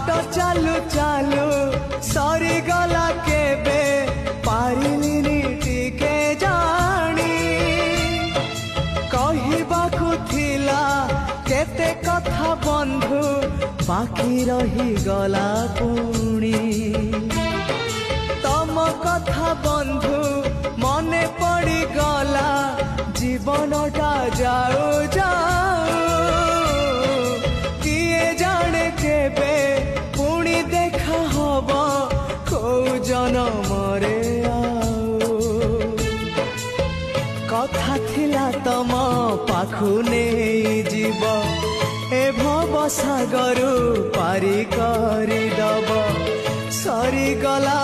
बाट चालू चालू सरीगला केबे पारिलिनी टिके जानी कहिबाकु थिला केते कथा बंधु बाकी रही गला पुणी तम कथा बंधु मने पड़ी गला जीवनटा जाऊ जाऊ किए जाने केबे पुणी देखा हब को जनमरे कथा थिला तम पाखु नहीं जीव ए भव सागर पारी करी दब सरी गला